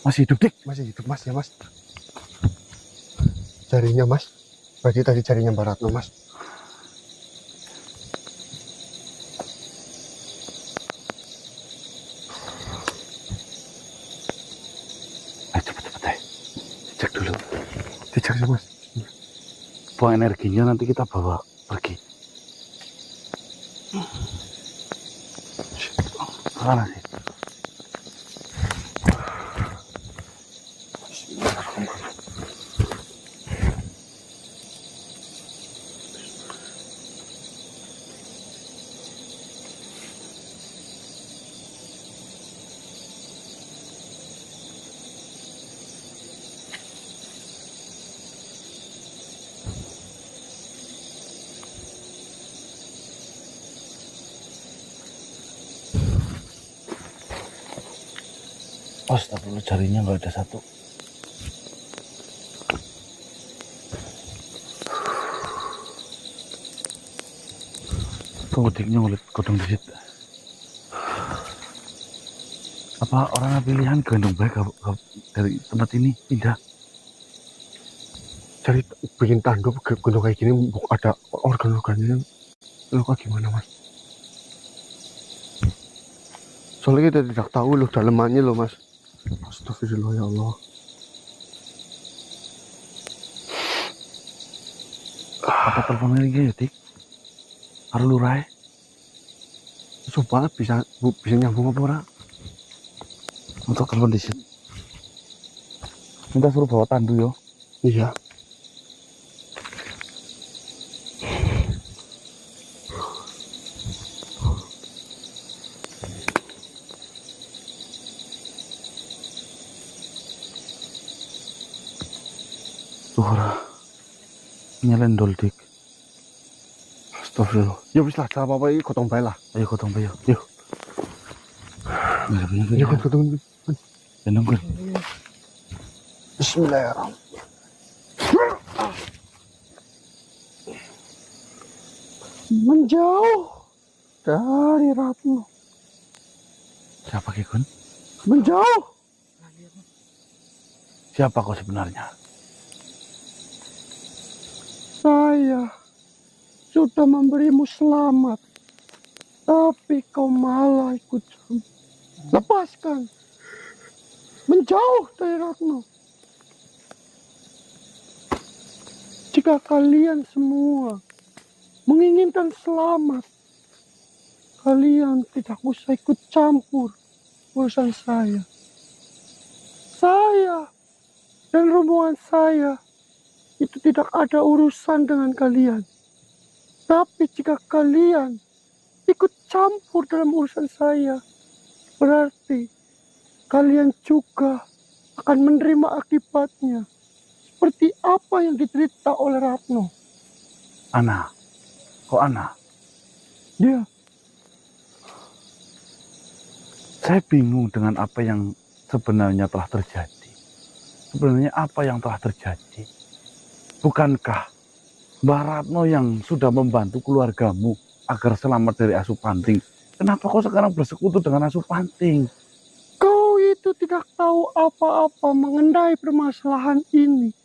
Masih hidup, Dik? Masih hidup, Mas, ya, Mas. Jarinya, Mas. Berarti tadi jarinya Mbak Ratno, Mas. Ayo cepet-cepet deh. Dicek dulu. Dicek sih, Mas. Buang energinya nanti kita bawa pergi. Mana sih? Astagfirullah, jarinya nggak ada satu. Tunggu, Diknya ngulit kodong di situ. Apa orang pilihan gendong baik dari tempat ini pindah? Cari bikin tanduk gunung kayak gini, ada organ-organnya. Luka gimana, Mas? Soalnya kita tidak tahu loh dalemannya loh, Mas. Astagfirullah, ya Allah. Apa telepon lagi ya, Dik? Harus lurai. Coba bisa nyambung apa ora? Untuk telepon di situ. Minta suruh bawa tandu yo. Iya. Suara nyelendol, Dik. Astagfirullah. Ya wis lah, cara apa iki gotong bae lah. Ayo gotong bae yo. Yuk. Iya, Gotong. gendong gue. Bismillahirrahmanirrahim. Menjauh dari Ratno. Siapa Kikun? Menjauh. Siapa kau sebenarnya? Saya sudah memberimu selamat, tapi kau malah ikut campur. Lepaskan. Menjauh dari Ratno. Jika kalian semua menginginkan selamat, kalian tidak usah ikut campur urusan saya. Saya dan rombongan saya itu tidak ada urusan dengan kalian. Tapi jika kalian ikut campur dalam urusan saya, berarti kalian juga akan menerima akibatnya. Seperti apa yang diderita oleh Ratno. Ana. Kok Ana? Dia. Saya bingung dengan apa yang sebenarnya telah terjadi. Sebenarnya apa yang telah terjadi? Bukankah Mbak Ratno yang sudah membantu keluargamu agar selamat dari asup panting? Kenapa kau sekarang bersekutu dengan asup panting? Kau itu tidak tahu apa-apa mengenai permasalahan ini.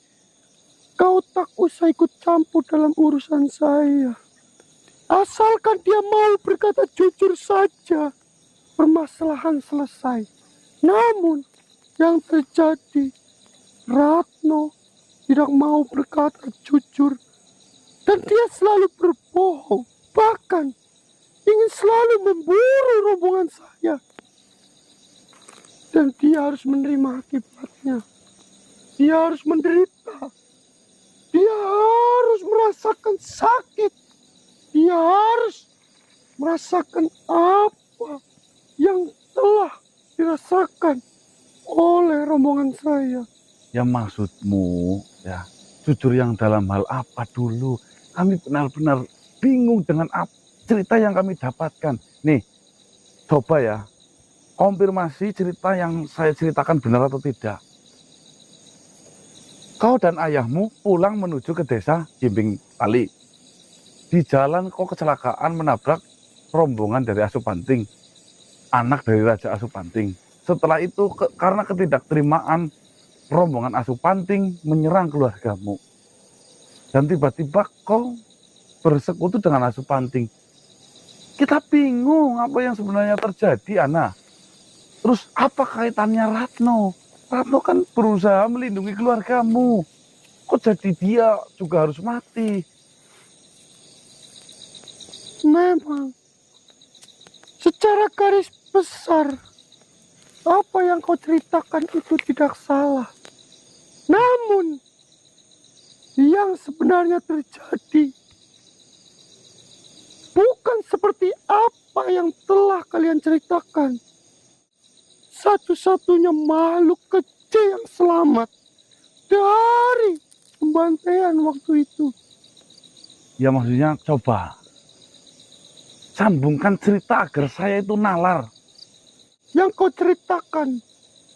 Kau tak usah ikut campur dalam urusan saya. Asalkan dia mau berkata jujur saja, permasalahan selesai. Namun yang terjadi, Ratno tidak mau berkata jujur. Dan dia selalu berbohong. Bahkan ingin selalu memburu rombongan saya. Dan dia harus menerima akibatnya. Dia harus menderita. Dia harus merasakan sakit. Dia harus merasakan apa yang telah dirasakan oleh rombongan saya. Ya maksudmu, ya jujur yang dalam hal apa dulu? Kami benar-benar bingung dengan cerita yang kami dapatkan. Nih, coba ya, konfirmasi cerita yang saya ceritakan benar atau tidak. Kau dan ayahmu pulang menuju ke desa Jimbing Tali. Di jalan kau kecelakaan menabrak rombongan dari Asupanting, anak dari Raja Asupanting. setelah itu karena ketidakterimaan, rombongan asuh panting menyerang keluargamu. Dan tiba-tiba kau bersekutu dengan asuh panting. Kita bingung apa yang sebenarnya terjadi, Ana. Terus apa kaitannya Ratno? Ratno kan berusaha melindungi keluargamu. Kok jadi dia juga harus mati? Memang, secara garis besar, apa yang kau ceritakan itu tidak salah. Namun, yang sebenarnya terjadi bukan seperti apa yang telah kalian ceritakan. Satu-satunya makhluk kecil yang selamat dari pembantaian waktu itu. Ya maksudnya coba sambungkan cerita agar saya itu nalar. Yang kau ceritakan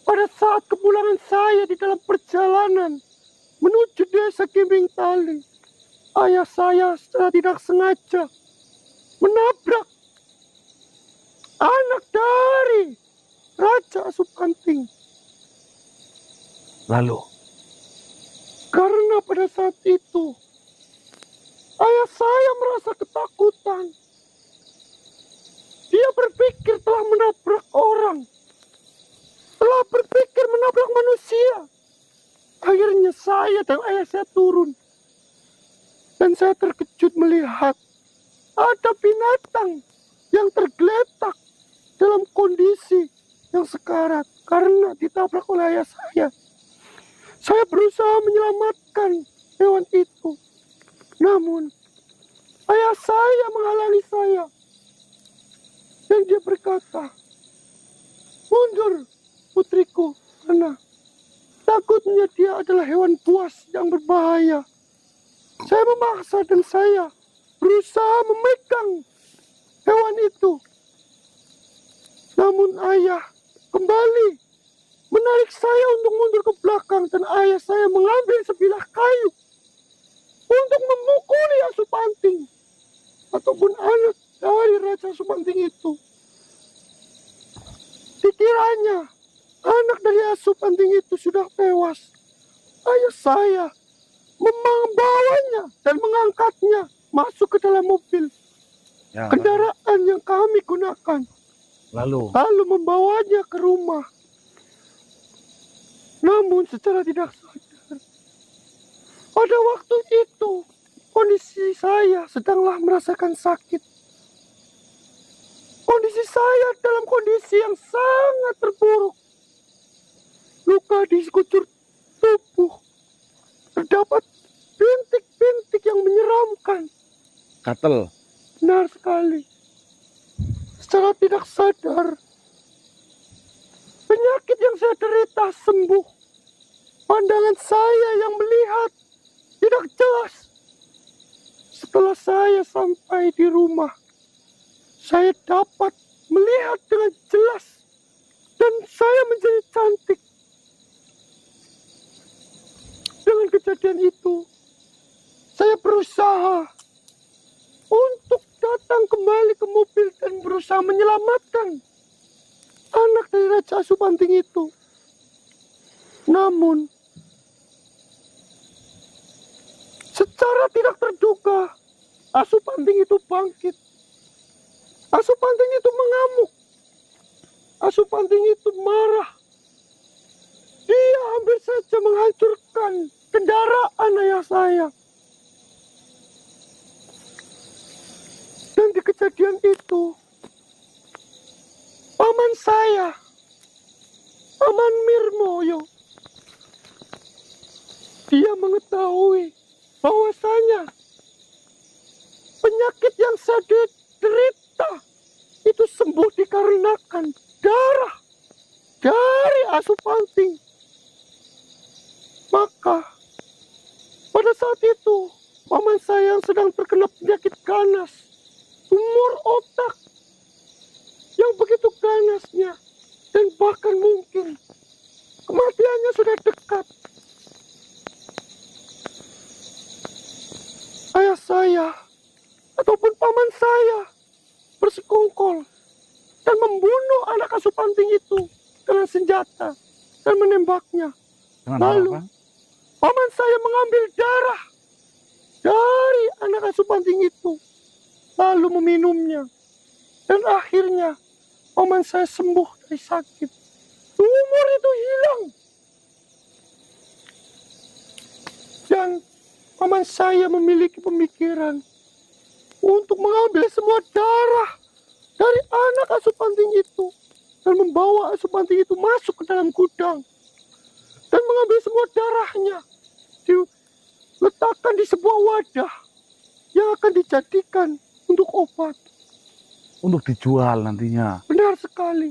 pada saat kepulangan saya di dalam perjalanan menuju desa Kimbing Tali, ayah saya secara tidak sengaja menabrak anak dari Raja Supanting. Lalu? Karena pada saat itu ayah saya merasa ketakutan. Dia berpikir telah menabrak orang, telah berpikir menabrak manusia. Akhirnya saya dan ayah saya turun. Dan saya terkejut melihat ada binatang yang tergeletak dalam kondisi yang sekarat karena ditabrak oleh ayah saya. Saya berusaha menyelamatkan hewan itu. Namun, ayah saya menghalangi saya. Dan dia berkata, "Mundur, putriku, karena takutnya dia adalah hewan buas yang berbahaya." Saya memaksa dan saya berusaha memegang hewan itu. Namun ayah kembali menarik saya untuk mundur ke belakang dan ayah saya mengambil sebilah kayu untuk memukuli Asupanting ataupun anak dari Raja Supanting itu. Dikiranya anak dari Asupanting itu sudah tewas. Ayah saya membawanya dan mengangkatnya masuk ke dalam mobil Ya, kendaraan yang kami gunakan. lalu Membawanya ke rumah. Namun secara tidak sadar, pada waktu itu kondisi saya sedanglah merasakan sakit. Kondisi saya dalam kondisi yang sangat terburuk. Luka di sekujur tubuh. Terdapat bintik-bintik yang menyeramkan. gatel. Benar sekali. Secara tidak sadar, penyakit yang saya derita sembuh. Pandangan saya yang melihat tidak jelas. Setelah saya sampai di rumah, saya dapat melihat dengan jelas dan saya menjadi cantik. Dengan kejadian itu, saya berusaha untuk datang kembali ke mobil dan berusaha menyelamatkan anak dari Raja Asupanting itu. Namun, secara tidak terduga, Asupanting itu bangkit. Asupanting itu mengamuk. Asupanting itu marah. Dia hampir saja menghancurkan kendaraan ayah saya. Dan di kejadian itu, paman saya, Paman Mirmoyo, dia mengetahui bahwasanya penyakit yang saya derita itu sembuh dikarenakan darah dari Asupanting. Maka pada saat itu paman saya yang sedang terkena penyakit ganas, tumor otak yang begitu ganasnya dan bahkan mungkin kematiannya sudah dekat. Ayah saya ataupun paman saya bersekongkol dan membunuh anak Asupanting itu dengan senjata dan menembaknya. Dengan Lalu, harapan paman saya mengambil darah dari anak asuh Banting itu, lalu meminumnya. Dan akhirnya, paman saya sembuh dari sakit. Tumor itu hilang. Dan paman saya memiliki pemikiran untuk mengambil semua darah dari anak asuh Banting itu dan membawa asuh Banting itu masuk ke dalam gudang dan mengambil semua darahnya, diletakkan di sebuah wadah yang akan dijadikan untuk obat. untuk dijual nantinya. Benar sekali.